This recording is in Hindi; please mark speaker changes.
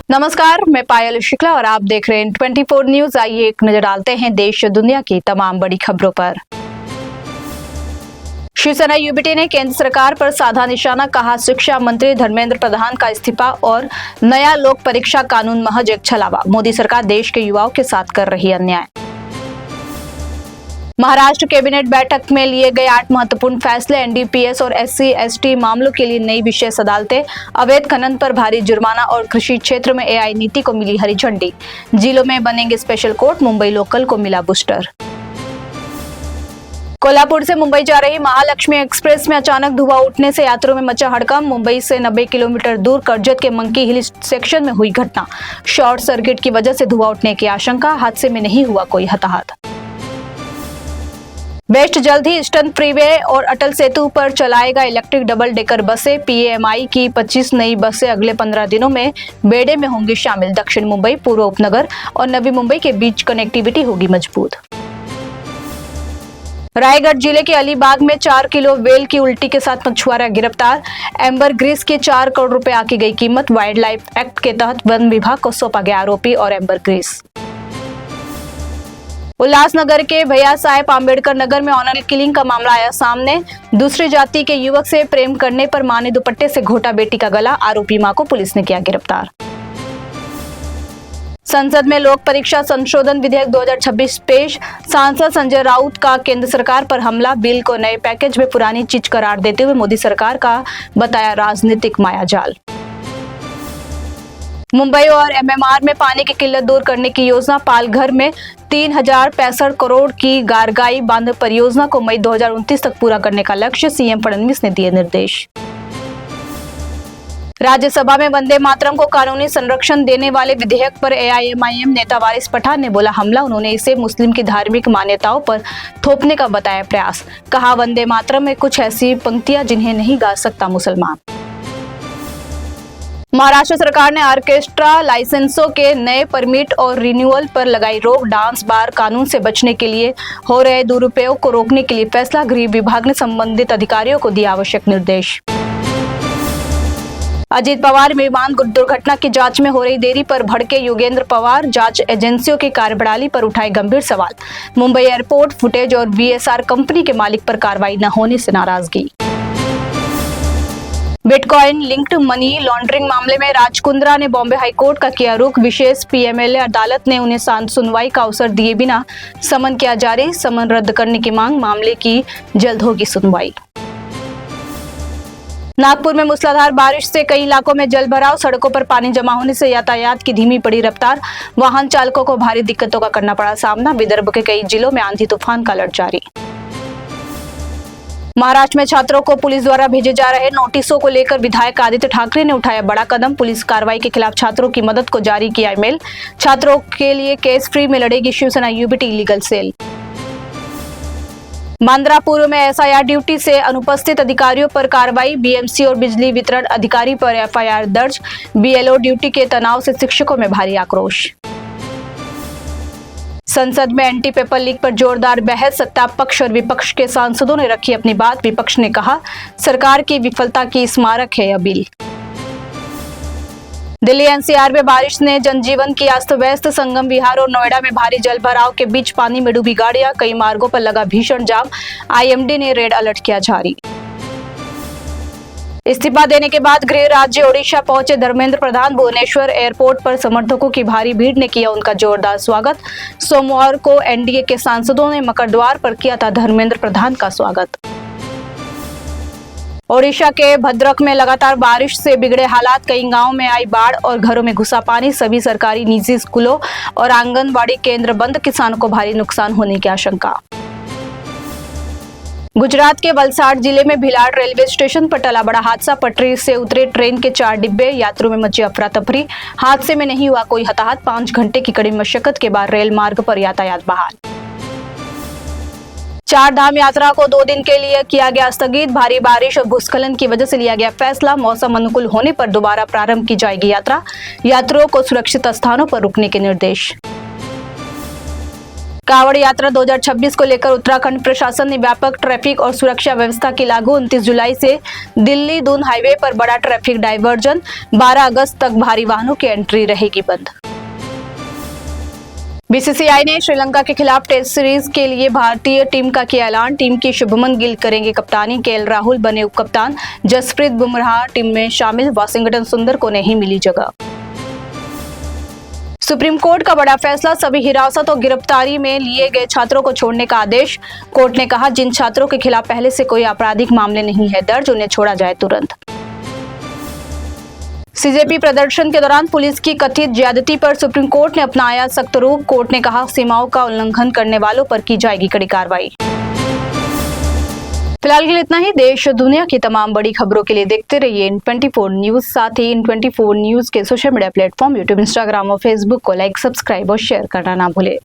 Speaker 1: नमस्कार, मैं पायल शुक्ला और आप देख रहे हैं 24 न्यूज। आइए एक नजर डालते हैं देश दुनिया की तमाम बड़ी खबरों पर। शिवसेना यूबीटी ने केंद्र सरकार पर साधा निशाना, कहा शिक्षा मंत्री धर्मेंद्र प्रधान का इस्तीफा और नया लोक परीक्षा कानून महज एक छलावा, मोदी सरकार देश के युवाओं के साथ कर रही अन्याय। महाराष्ट्र कैबिनेट बैठक में लिए गए 8 महत्वपूर्ण फैसले, एनडीपीएस और SC/ST मामलों के लिए नई विशेष अदालतें, अवैध खनन पर भारी जुर्माना और कृषि क्षेत्र में AI नीति को मिली हरी झंडी। जिलों में बनेंगे स्पेशल कोर्ट, मुंबई लोकल को मिला बूस्टर। कोल्हापुर से मुंबई जा रही महालक्ष्मी एक्सप्रेस में अचानक धुआं उठने से यात्रियों में मचा हड़कंप। मुंबई से 90 किलोमीटर दूर कर्जत के मंकी हिल सेक्शन में हुई घटना, शॉर्ट सर्किट की वजह से धुआं उठने की आशंका, हादसे में नहीं हुआ कोई हताहत। बेस्ट जल्द ही ईस्टर्न फ्रीवे और अटल सेतु पर चलाएगा इलेक्ट्रिक डबल डेकर बसें। PMI की 25 नई बसें अगले 15 दिनों में बेड़े में होंगी शामिल। दक्षिण मुंबई, पूर्व उपनगर और नवी मुंबई के बीच कनेक्टिविटी होगी मजबूत। रायगढ़ जिले के अलीबाग में 4 किलो वेल की उल्टी के साथ मछुआरा गिरफ्तार। एम्बर ग्रीस के 4 करोड़ रुपए आकी गई कीमत। वाइल्ड लाइफ एक्ट के तहत वन विभाग को सौंपा गया आरोपी और एम्बर ग्रीस। उल्लासनगर के भैया साहेब आंबेडकर नगर में ऑनर किलिंग का मामला आया सामने। दूसरी जाति के युवक से प्रेम करने पर मां ने दुपट्टे से घोटा बेटी का गला, आरोपी मां को पुलिस ने किया गिरफ्तार। संसद में लोक परीक्षा संशोधन विधेयक 2026 पेश, सांसद संजय राउत का केंद्र सरकार पर हमला। बिल को नए पैकेज में पुरानी चीज करार देते हुए मोदी सरकार का बताया राजनीतिक मायाजाल। मुंबई और MMR में पानी की किल्लत दूर करने की योजना। पालघर में 3065 करोड़ की गारगाई बांध परियोजना को मई 2029 तक पूरा करने का लक्ष्य, CM फडणवीस ने दिए निर्देश। राज्यसभा में वंदे मातरम को कानूनी संरक्षण देने वाले विधेयक पर AIMIM नेता वारिस पठान ने बोला हमला। उन्होंने इसे मुस्लिम की धार्मिक मान्यताओं पर थोपने का बताया प्रयास। कहा वंदे मातरम में कुछ ऐसी पंक्तियां जिन्हें नहीं गा सकता मुसलमान। महाराष्ट्र सरकार ने ऑर्केस्ट्रा लाइसेंसों के नए परमिट और रिन्यूअल पर लगाई रोक। डांस बार कानून से बचने के लिए हो रहे दुरुपयोग को रोकने के लिए फैसला। गृह विभाग ने संबंधित अधिकारियों को दिया आवश्यक निर्देश। अजीत पवार विमान दुर्घटना की जांच में हो रही देरी पर भड़के योगेंद्र पवार। जांच एजेंसियों की कार्यप्रणाली पर उठाए गंभीर सवाल। मुंबई एयरपोर्ट फुटेज और VSR कंपनी के मालिक पर कार्रवाई न होने से नाराजगी। बिटकॉइन लिंक्ड मनी लॉन्ड्रिंग मामले में राज कुंद्रा ने बॉम्बे हाईकोर्ट का किया रुख। विशेष PMLA अदालत ने उन्हें सुनवाई का अवसर दिए बिना समन किया जारी। समन रद्द करने की मांग, मामले की जल्द होगी सुनवाई। नागपुर में मूसलाधार बारिश से कई इलाकों में जल भराव, सड़कों पर पानी जमा होने से यातायात की धीमी पड़ी रफ्तार। वाहन चालकों को भारी दिक्कतों का करना पड़ा सामना। विदर्भ के कई जिलों में आंधी तूफान का अलर्ट जारी। महाराष्ट्र में छात्रों को पुलिस द्वारा भेजे जा रहे नोटिसों को लेकर विधायक आदित्य ठाकरे ने उठाया बड़ा कदम। पुलिस कार्रवाई के खिलाफ छात्रों की मदद को जारी किया ईमेल। छात्रों के लिए केस फ्री में लड़ेगी Shivsena UBT legal cell. Bandra पूर्व में SIR ड्यूटी से अनुपस्थित अधिकारियों पर कार्रवाई। BMC और बिजली वितरण अधिकारी पर FIR दर्ज। BLO ड्यूटी के तनाव से शिक्षकों में भारी आक्रोश। संसद में एंटी पेपर लीक पर जोरदार बहस। सत्ता पक्ष और विपक्ष के सांसदों ने रखी अपनी बात। विपक्ष ने कहा सरकार की विफलता की स्मारक है यह बिल। दिल्ली NCR में बारिश ने जनजीवन की अस्त व्यस्त। संगम विहार और नोएडा में भारी जल भराव के बीच पानी में डूबी गाड़ियां। कई मार्गों पर लगा भीषण जाम। IMD ने रेड अलर्ट किया जारी। इस्तीफा देने के बाद गृह राज्य ओडिशा पहुंचे धर्मेंद्र प्रधान। भुवनेश्वर एयरपोर्ट पर समर्थकों की भारी भीड़ ने किया उनका जोरदार स्वागत। सोमवार को NDA के सांसदों ने मकरद्वार पर किया था धर्मेंद्र प्रधान का स्वागत। ओडिशा के भद्रक में लगातार बारिश से बिगड़े हालात। कई गांवों में आई बाढ़ और घरों में घुसा पानी। सभी सरकारी निजी स्कूलों और आंगनबाड़ी केंद्र बंद। किसानों को भारी नुकसान होने की आशंका। गुजरात के वलसाड जिले में भिलाड़ रेलवे स्टेशन पर टला बड़ा हादसा। पटरी से उतरे ट्रेन के 4 डिब्बे, यात्रियों में मची अफरा तफरी। हादसे में नहीं हुआ कोई हताहत। 5 घंटे की कड़ी मशक्कत के बाद रेल मार्ग पर यातायात बहाल। 4 धाम यात्रा को 2 दिन के लिए किया गया स्थगित। भारी बारिश और भूस्खलन की वजह से लिया गया फैसला। मौसम अनुकूल होने पर दोबारा प्रारंभ की जाएगी यात्रा। यात्रियों को सुरक्षित स्थानों पर रुकने के निर्देश। कांवड़ यात्रा 2026 को लेकर उत्तराखंड प्रशासन ने व्यापक ट्रैफिक और सुरक्षा व्यवस्था की लागू। 29 जुलाई से दिल्ली दून हाईवे पर बड़ा ट्रैफिक डायवर्जन। 12 अगस्त तक भारी वाहनों की एंट्री रहेगी बंद। बीसीसीआई ने श्रीलंका के खिलाफ टेस्ट सीरीज के लिए भारतीय टीम का किया ऐलान। टीम की शुभमन गिल करेंगे कप्तानी। केएल राहुल बने उप कप्तान। जसप्रीत बुमराह टीम में शामिल। वाशिंगटन सुंदर को नहीं मिली जगह। सुप्रीम कोर्ट का बड़ा फैसला। सभी हिरासत और गिरफ्तारी में लिए गए छात्रों को छोड़ने का आदेश। कोर्ट ने कहा, जिन छात्रों के खिलाफ पहले से कोई आपराधिक मामले नहीं है दर्ज, उन्हें छोड़ा जाए तुरंत। सीजेपी प्रदर्शन के दौरान पुलिस की कथित ज्यादती पर सुप्रीम कोर्ट ने अपनाया सख्त रूप। कोर्ट ने कहा, सीमाओं का उल्लंघन करने वालों पर की जाएगी कड़ी कार्रवाई। फिलहाल के लिए इतना ही। देश और दुनिया की तमाम बड़ी खबरों के लिए देखते रहिए N24 न्यूज। साथ ही N24 न्यूज के social media platform YouTube, Instagram और फेसबुक को लाइक, सब्सक्राइब और शेयर करना ना भूलें।